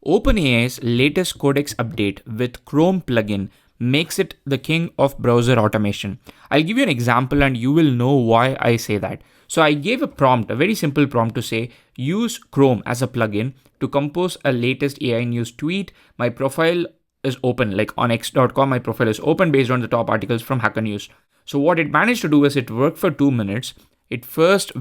OpenAI's latest Codex update with Chrome plugin makes it the king of browser automation. I'll give you an example and you will know why I say that. So I gave a prompt, a very simple prompt to say, use Chrome as a plugin to compose a latest AI news tweet. My profile is open, like on x.com, my profile is open based on the top articles from Hacker News. So what it managed to do is it worked for 2 minutes. It first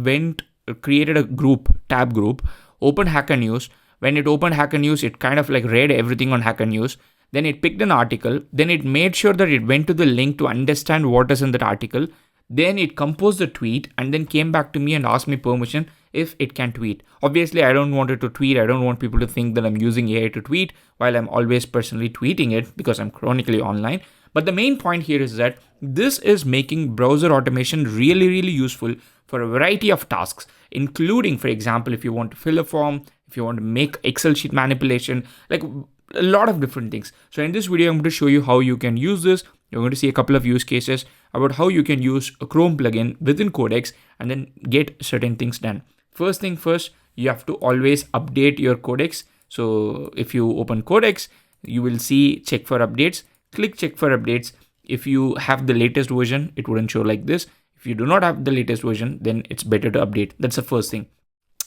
created a group, tab group, opened Hacker News. When it opened Hacker News, it kind of like read everything on Hacker News. Then it picked an article. Then it made sure that it went to the link to understand what is in that article. Then it composed the tweet and then came back to me and asked me permission if it can tweet. Obviously, I don't want it to tweet. I don't want people to think that I'm using AI to tweet while I'm always personally tweeting it because I'm chronically online. But the main point here is that this is making browser automation really, really useful for a variety of tasks, including, for example, if you want to fill a form, if you want to make Excel sheet manipulation, like a lot of different things. So in this video, I'm going to show you how you can use this. You're going to see a couple of use cases about how you can use a Chrome plugin within Codex and then get certain things done. First thing first, you have to always update your Codex. So if you open Codex, you will see check for updates. Click check for updates. If you have the latest version, it wouldn't show like this. If you do not have the latest version, then it's better to update. That's the first thing.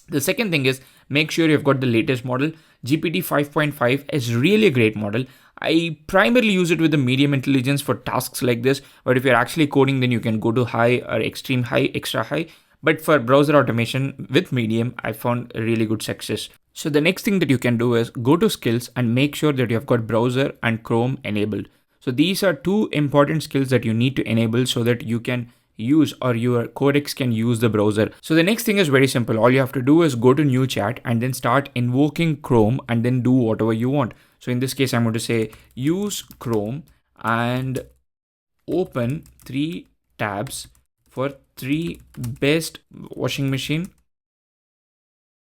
The second thing is make sure you've got the latest model. GPT 5.5 is really a great model. I primarily use it with the medium intelligence for tasks like this. But if you're actually coding, then you can go to high or extreme high, extra high. But for browser automation with medium, I found a really good success. So the next thing that you can do is go to skills and make sure that you've got browser and Chrome enabled. So these are two important skills that you need to enable so that you can use or your Codex can use the browser. So the next thing is very simple. All you have to do is go to new chat and then start invoking Chrome and then do whatever you want. So in this case, I'm going to say use Chrome and open 3 tabs for 3 best washing machine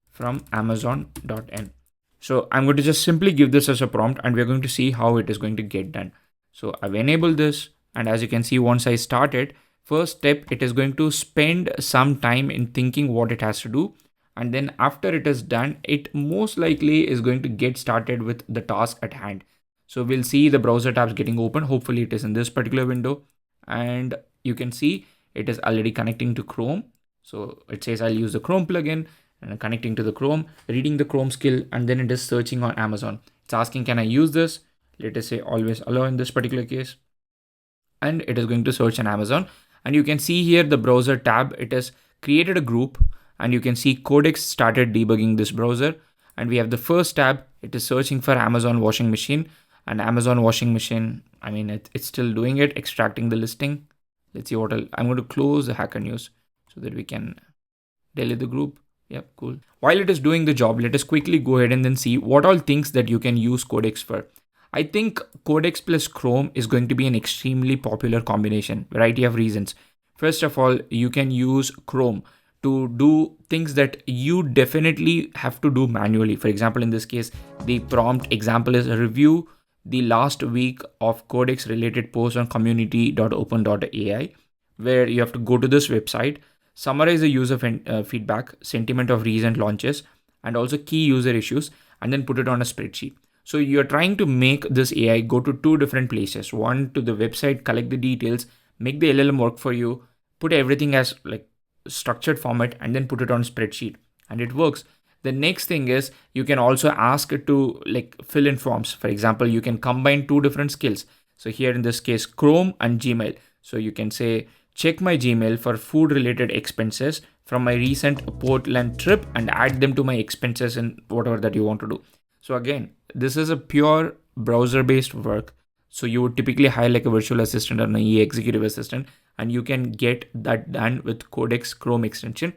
from Amazon.in. So I'm going to just simply give this as a prompt and we're going to see how it is going to get done. So I've enabled this, and as you can see, once I start it, first step, it is going to spend some time in thinking what it has to do. And then after it is done, it most likely is going to get started with the task at hand. So we'll see the browser tabs getting open. Hopefully it is in this particular window. And you can see it is already connecting to Chrome. So it says I'll use the Chrome plugin and connecting to the Chrome, reading the Chrome skill, and then it is searching on Amazon. It's asking, can I use this? Let us say always allow in this particular case. And it is going to search on Amazon. And you can see here the browser tab, it has created a group and you can see Codex started debugging this browser. And we have the first tab, it is searching for Amazon washing machine, and Amazon washing machine, I mean, it's still doing it, extracting the listing. Let's see I'm going to close the Hacker News so that we can delete the group. Yep, cool. While it is doing the job, let us quickly go ahead and then see what all things that you can use Codex for. I think Codex plus Chrome is going to be an extremely popular combination, variety of reasons. First of all, you can use Chrome to do things that you definitely have to do manually. For example, in this case, the prompt example is review the last week of Codex related posts on community.open.ai, where you have to go to this website, summarize the user feedback, sentiment of recent launches, and also key user issues, and then put it on a spreadsheet. So you're trying to make this AI go to 2 different places. One, to the website, collect the details, make the LLM work for you, put everything as like structured format, and then put it on spreadsheet. And it works. The next thing is you can also ask it to like fill in forms. For example, you can combine 2 different skills. So here in this case, Chrome and Gmail. So you can say, check my Gmail for food related expenses from my recent Portland trip and add them to my expenses and whatever that you want to do. So again, this is a pure browser-based work. So you would typically hire like a virtual assistant or an EA executive assistant, and you can get that done with Codex Chrome extension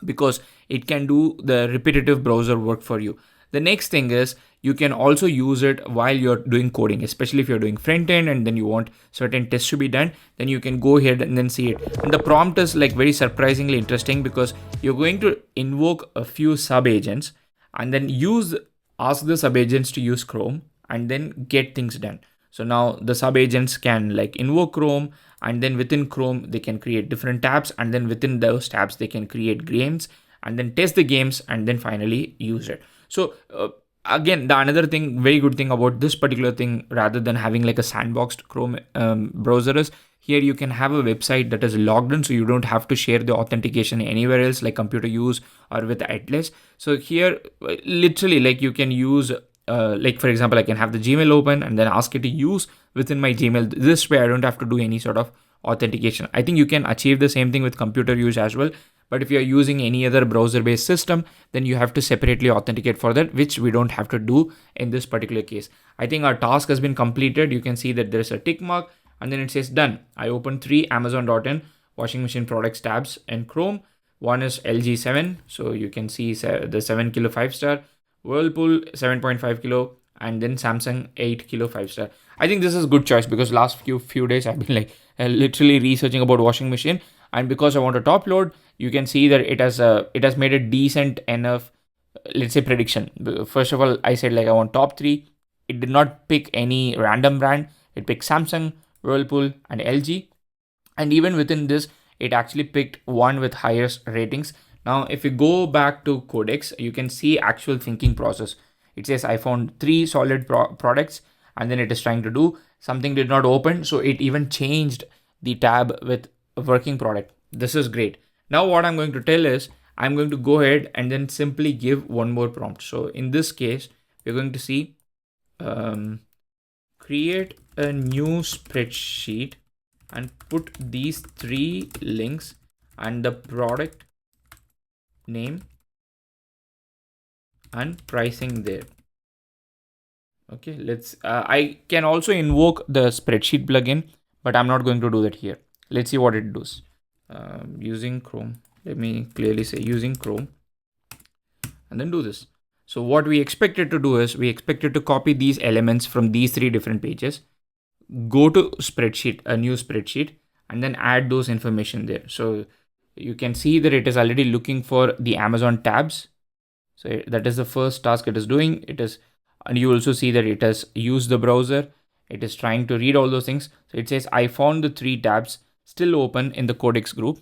because it can do the repetitive browser work for you. The next thing is you can also use it while you're doing coding, especially if you're doing front end and then you want certain tests to be done, then you can go ahead and then see it. And the prompt is like very surprisingly interesting because you're going to invoke a few sub agents and then ask the sub agents to use Chrome and then get things done. So now the sub agents can like invoke Chrome, and then within Chrome, they can create different tabs, and then within those tabs, they can create games and then test the games and then finally use it. So again, the another thing, very good thing about this particular thing, rather than having like a sandboxed Chrome browser, is here you can have a website that is logged in, so you don't have to share the authentication anywhere else, like computer use or with Atlas. So here, literally, like you can use, like for example, I can have the Gmail open and then ask it to use within my Gmail. This way, I don't have to do any sort of authentication. I think you can achieve the same thing with computer use as well. But if you're using any other browser-based system, then you have to separately authenticate for that, which we don't have to do in this particular case. I think our task has been completed. You can see that there's a tick mark and then it says done. I opened 3 Amazon.in washing machine products tabs in Chrome. One is LG 7. So you can see the 7 kilo 5-star, Whirlpool 7.5 kilo, and then Samsung 8 kilo 5-star. I think this is a good choice because last few days I've been like literally researching about washing machine. And because I want to top load, you can see that it has made a decent enough, let's say, prediction. First of all, I said like I want top 3. It did not pick any random brand. It picked Samsung, Whirlpool, and LG. And even within this, it actually picked one with highest ratings. Now, if you go back to Codex, you can see actual thinking process. It says I found 3 solid products, and then it is trying to do something did not open. So it even changed the tab with a working product. This is great. Now what I'm going to tell is I'm going to go ahead and then simply give one more prompt. So in this case, we're going to see create a new spreadsheet and put these 3 links and the product name and pricing there. Okay, let's I can also invoke the spreadsheet plugin, but I'm not going to do that here. Let's see what it does. Using Chrome, let me clearly say using Chrome, and then do this. So what we expect it to do is we expect it to copy these elements from these 3 different pages, go to spreadsheet, a new spreadsheet, and then add those information there. So you can see that it is already looking for the Amazon tabs. So that is the first task it is doing. And you also see that it has used the browser. It is trying to read all those things. So it says, I found the 3 tabs still open in the Codex group,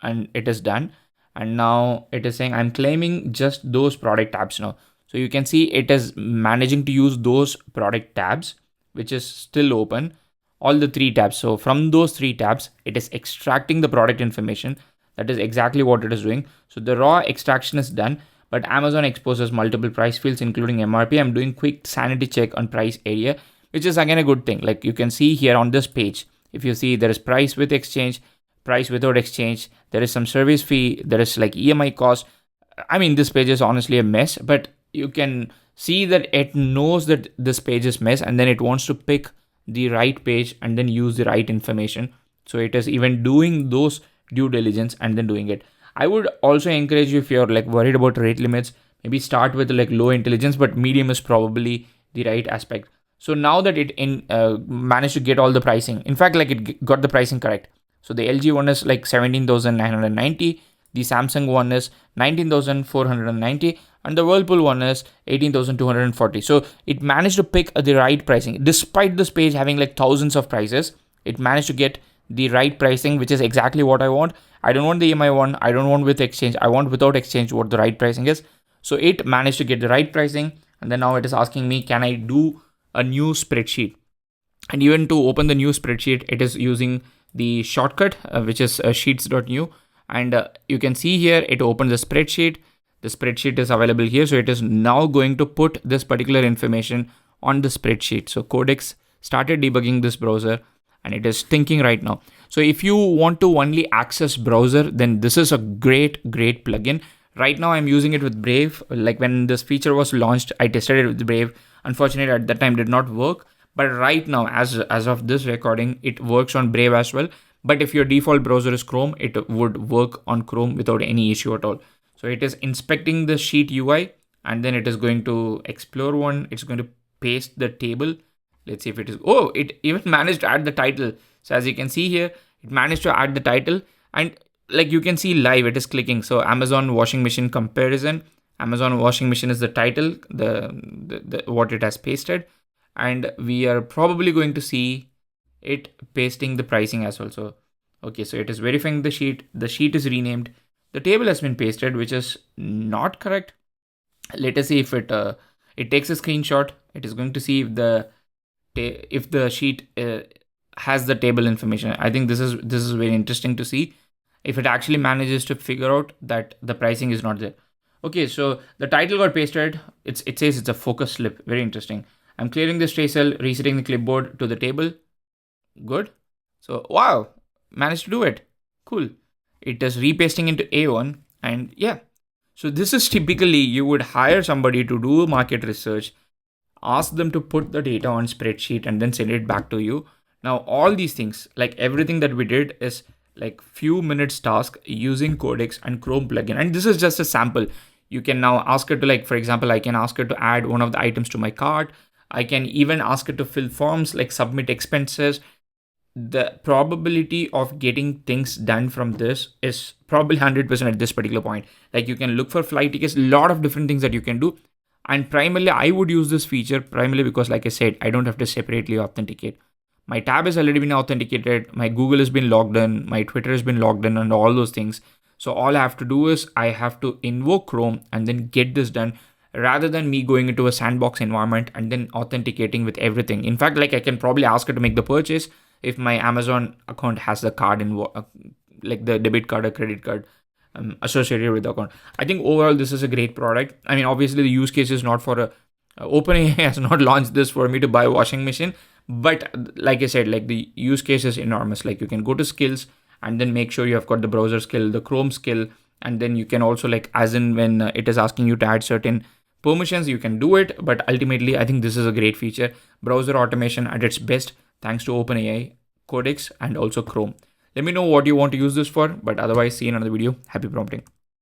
and it is done. And now it is saying I'm claiming just those product tabs now. So you can see it is managing to use those product tabs, which is still open, all the 3 tabs. So from those 3 tabs, it is extracting the product information. That is exactly what it is doing. So the raw extraction is done, but Amazon exposes multiple price fields, including MRP. I'm doing quick sanity check on price area, which is again a good thing. Like you can see here on this page, if you see there is price with exchange, price without exchange, there is some service fee, there is like EMI cost. I mean, this page is honestly a mess, but you can see that it knows that this page is mess, and then it wants to pick the right page and then use the right information. So it is even doing those due diligence and then doing it. I would also encourage you, if you're like worried about rate limits, maybe start with like low intelligence, but medium is probably the right aspect. So now that it managed to get all the pricing, in fact, like it got the pricing correct. So the LG one is like 17,990, the Samsung one is 19,490, and the Whirlpool one is 18,240. So it managed to pick the right pricing. Despite this page having like thousands of prices, it managed to get the right pricing, which is exactly what I want. I don't want the EMI one. I don't want with exchange. I want without exchange what the right pricing is. So it managed to get the right pricing. And then now it is asking me, can I do a new spreadsheet? And even to open the new spreadsheet, it is using the shortcut, which is sheets.new. And you can see here, it opens the spreadsheet. The spreadsheet is available here. So it is now going to put this particular information on the spreadsheet. So Codex started debugging this browser, and it is thinking right now. So if you want to only access browser, then this is a great plugin. Right now I'm using it with Brave. Like when this feature was launched, I tested it with Brave. Unfortunately, at that time did not work. But right now, as of this recording, it works on Brave as well. But if your default browser is Chrome, it would work on Chrome without any issue at all. So it is inspecting the sheet UI, and then it is going to explore one. It's going to paste the table. Let's see if it is. Oh, it even managed to add the title. So as you can see here, it managed to add the title, and like you can see live, it is clicking. So Amazon washing machine comparison. Amazon washing machine is the title, the what it has pasted, and we are probably going to see it pasting the pricing as well. So okay, so it is verifying the sheet. The sheet is renamed. The table has been pasted, which is not correct. Let us see if it It takes a screenshot. It is going to see if the sheet has the table information. I think this is very interesting to see if it actually manages to figure out that the pricing is not there. Okay, so the title got pasted. It says it's a focus slip. Very interesting. I'm clearing this tray cell, resetting the clipboard to the table. Good. So wow, managed to do it. Cool. It is repasting into A1, and yeah. So this is typically you would hire somebody to do market research, ask them to put the data on spreadsheet and then send it back to you. Now all these things, like everything that we did, is like few minutes task using Codex and Chrome plugin. And this is just a sample. You can now ask her to, like, for example, I can ask her to add one of the items to my cart. I can even ask her to fill forms like submit expenses. The probability of getting things done from this is probably 100% at this particular point. Like, you can look for flight tickets, a lot of different things that you can do. And primarily, I would use this feature primarily because, like I said, I don't have to separately authenticate. My tab has already been authenticated. My Google has been logged in. My Twitter has been logged in and all those things. So all I have to do is I have to invoke Chrome and then get this done, rather than me going into a sandbox environment and then authenticating with everything. In fact, like, I can probably ask her to make the purchase if my Amazon account has the card like the debit card or credit card associated with the account. I think overall this is a great product. I mean, obviously the use case is not for OpenAI has not launched this for me to buy a washing machine, but like I said, like, the use case is enormous. Like, you can go to skills and then make sure you have got the browser skill, the Chrome skill, and then you can also, like, as in when it is asking you to add certain permissions, you can do it. But ultimately, I think this is a great feature. Browser automation at its best, thanks to OpenAI, Codex, and also Chrome. Let me know what you want to use this for, but otherwise, see you in another video. Happy prompting.